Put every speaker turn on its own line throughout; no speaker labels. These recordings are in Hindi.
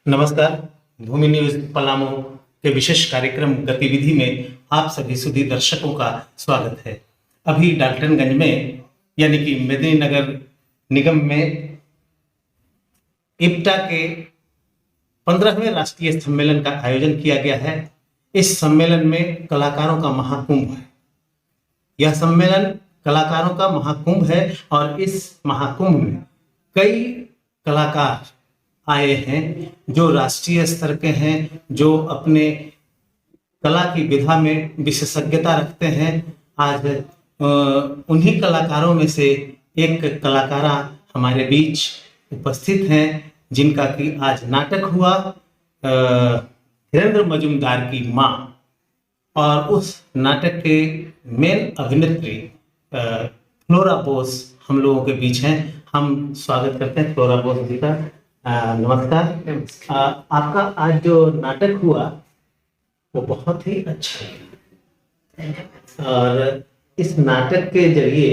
नमस्कार। भूमि न्यूज पलामू के विशेष कार्यक्रम गतिविधि में आप सभी सुधी दर्शकों का स्वागत है। अभी डाल्टनगंज में यानी कि मेदिनीनगर निगम में इप्टा के 15वें राष्ट्रीय सम्मेलन का आयोजन किया गया है। इस सम्मेलन में कलाकारों का महाकुंभ है। यह सम्मेलन कलाकारों का महाकुंभ है और इस महाकुंभ में कई कलाकार आए हैं जो राष्ट्रीय स्तर के हैं, जो अपने कला की विधा में विशेषज्ञता रखते हैं। आज उन्हीं कलाकारों में से एक कलाकारा हमारे बीच उपस्थित हैं जिनका कि आज नाटक हुआ धीरेन्द्र मजूमदार की माँ, और उस नाटक के मेन अभिनेत्री फ्लोरा बोस हम लोगों के बीच हैं। हम स्वागत करते हैं फ्लोरा बोस जी का। नमस्कार। आपका आज जो नाटक हुआ वो बहुत ही अच्छा है, और इस नाटक के जरिए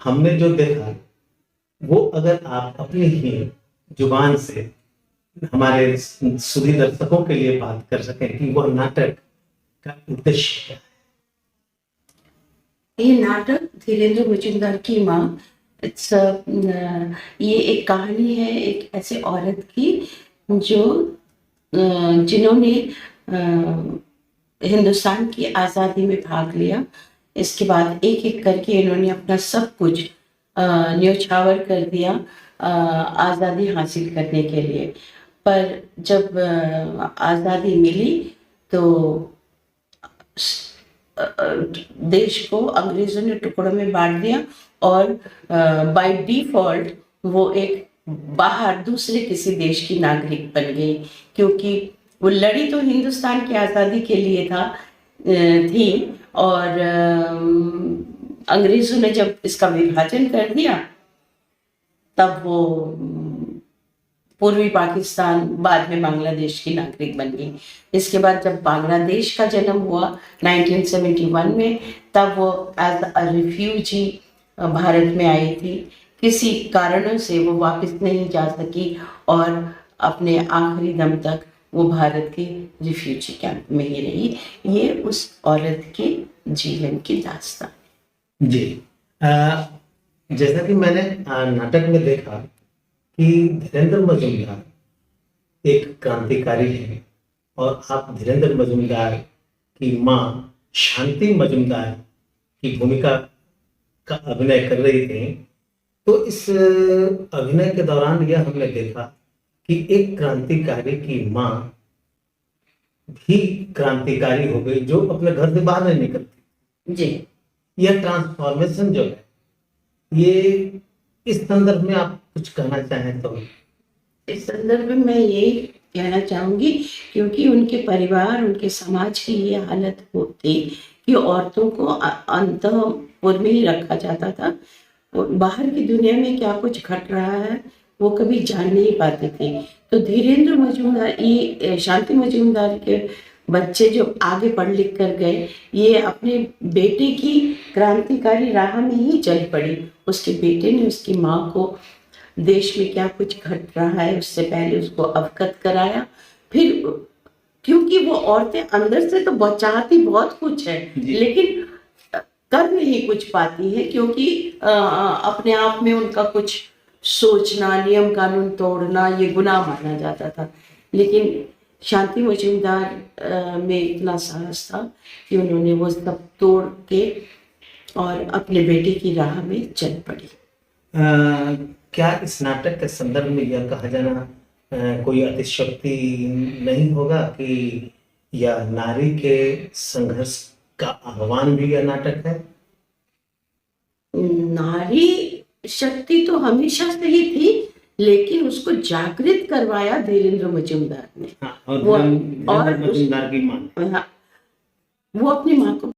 हमने जो देखा वो अगर आप अपनी ही जुबान से हमारे सुधी दर्शकों के लिए बात कर सकें कि वह नाटक का उद्देश्य क्या है।
ये नाटक धीरेन्द्र मजूमदार की माँ, ये एक कहानी है एक ऐसे औरत की जो जिन्होंने हिंदुस्तान की आज़ादी में भाग लिया। इसके बाद एक एक करके इन्होंने अपना सब कुछ न्योछावर कर दिया आज़ादी हासिल करने के लिए। पर जब आज़ादी मिली तो देश को अंग्रेजों ने टुकड़ों में बांट दिया और बाय डिफॉल्ट वो एक बाहर दूसरे किसी देश की नागरिक बन गई, क्योंकि वो लड़ी तो हिंदुस्तान की आज़ादी के लिए थी। और अंग्रेजों ने जब इसका विभाजन कर दिया तब वो पूर्वी पाकिस्तान, बाद में बांग्लादेश की नागरिक बन गई। इसके बाद जब बांग्लादेश का जन्म हुआ 1971 में, तब वो एज अ रिफ्यूजी भारत में आई थी। किसी कारणों से वो वापस नहीं जा सकी और अपने आखिरी दम तक वो भारत के रिफ्यूजी कैंप में ही रही। ये उस औरत के जीवन की दास्तान
जी। जैसा कि मैंने नाटक में देखा कि धीरेन्द्र मजूमदार एक क्रांतिकारी है और आप धीरेन्द्र मजूमदार की माँ शांति मजूमदार की भूमिका का अभिनय कर रही थी। तो इस अभिनय के दौरान यह हमने देखा कि एक क्रांतिकारी की माँ भी क्रांतिकारी हो गई जो अपने घर से बाहर नहीं निकलती।
जी,
यह ट्रांसफॉर्मेशन जो है, ये इस संदर्भ में आप कुछ कहना चाहें तो?
इस संदर्भ में मैं यही कहना चाहूंगी, क्योंकि उनके परिवार, उनके समाज की ये हालत थी कि औरतों को अंतःपुर में ही रखा जाता था। बाहर की दुनिया में क्या कुछ घट रहा है वो कभी जान नहीं पाते थे। तो धीरेन्द्र मजूमदार, ये शांति मजूमदार के बच्चे जो आगे पढ़ लिख कर गए, ये अपने बेटे की क्रांतिकारी राह में ही चल पड़ी। उसके बेटे ने उसकी माँ को देश में क्या कुछ घट रहा है उससे पहले उसको अवगत कराया। फिर क्योंकि वो औरतें अंदर से तो चाहती बहुत कुछ है लेकिन कर नहीं कुछ पाती है, क्योंकि अपने आप में उनका कुछ सोचना, नियम कानून तोड़ना ये गुनाह माना जाता था। लेकिन शांति मजूमदार में इतना साहस था कि उन्होंने वो सब तोड़ के और अपने बेटे की राह में चल पड़ी।
क्या इस नाटक के संदर्भ में यह कहा जाना कोई अतिशयोक्ति नहीं होगा कि यह नारी के संघर्ष का आह्वान भी यह नाटक है?
नारी शक्ति तो हमेशा से ही थी, लेकिन उसको जागृत करवाया धीरेन्द्र मजूमदार ने।
हाँ, और मजूमदार की माँ,
वो अपनी माँ को,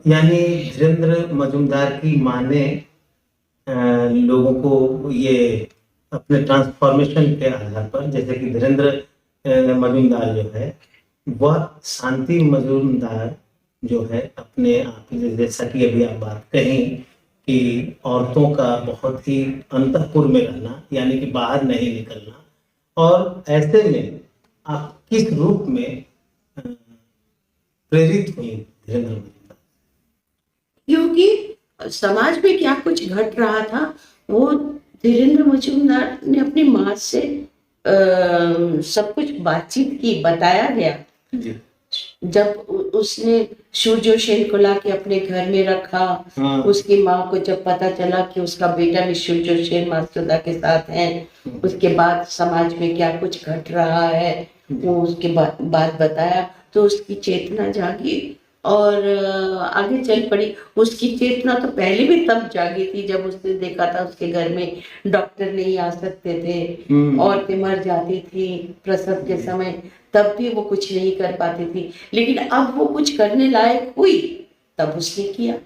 यानी धीरेन्द्र मजूमदार की माँ ने लोगों को ये अपने ट्रांसफॉर्मेशन के आधार पर, जैसे कि धीरेन्द्र मजूमदार जो है वह शांति मजूमदार जो है अपने आप, जैसा कि अभी आप बात कहीं कि औरतों का बहुत ही अंतःपुर में रहना, यानी कि बाहर नहीं निकलना, और ऐसे में आप किस रूप में प्रेरित हुई धीरेन्द्र मजूमदार?
क्योंकि समाज में क्या कुछ घट रहा था वो धीरेन्द्र मजूमदार ने अपनी माँ से सब कुछ बातचीत की, बताया गया।
जी।
जब उसने सूर्य सेन को लाके अपने घर में रखा,
हाँ।
उसकी माँ को जब पता चला कि उसका बेटा भी सूर्य सेन मास्टरदा के साथ है, उसके बाद समाज में क्या कुछ घट रहा है वो उसके बाद बताया, तो उसकी चेतना जागी और आगे चल पड़ी। उसकी चेतना तो पहले भी तब जागी थी जब उसने देखा था उसके घर में डॉक्टर नहीं आ सकते थे, औरतें मर जाती थी प्रसव के समय, तब भी वो कुछ नहीं कर पाती थी। लेकिन अब वो कुछ करने लायक हुई, तब उसने किया।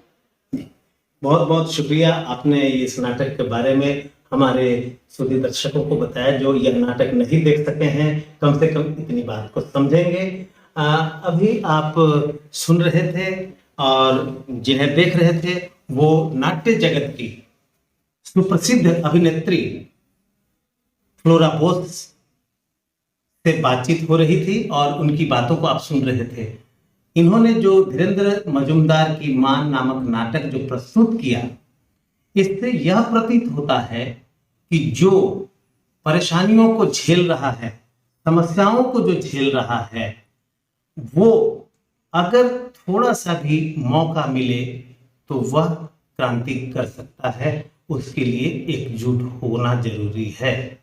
बहुत बहुत शुक्रिया, आपने इस नाटक के बारे में हमारे सुधी दर्शकों को बताया जो यह नाटक नहीं देख सके हैं, कम से कम इतनी बात को समझेंगे। अभी आप सुन रहे थे और जिन्हें देख रहे थे वो नाट्य जगत की सुप्रसिद्ध अभिनेत्री फ्लोरा बोस से बातचीत हो रही थी और उनकी बातों को आप सुन रहे थे। इन्होंने जो धीरेन्द्र मजूमदार की मां नामक नाटक जो प्रस्तुत किया, इससे यह प्रतीत होता है कि जो परेशानियों को झेल रहा है, समस्याओं को जो झेल रहा है, वो अगर थोड़ा सा भी मौका मिले तो वह क्रांति कर सकता है। उसके लिए एकजुट होना जरूरी है।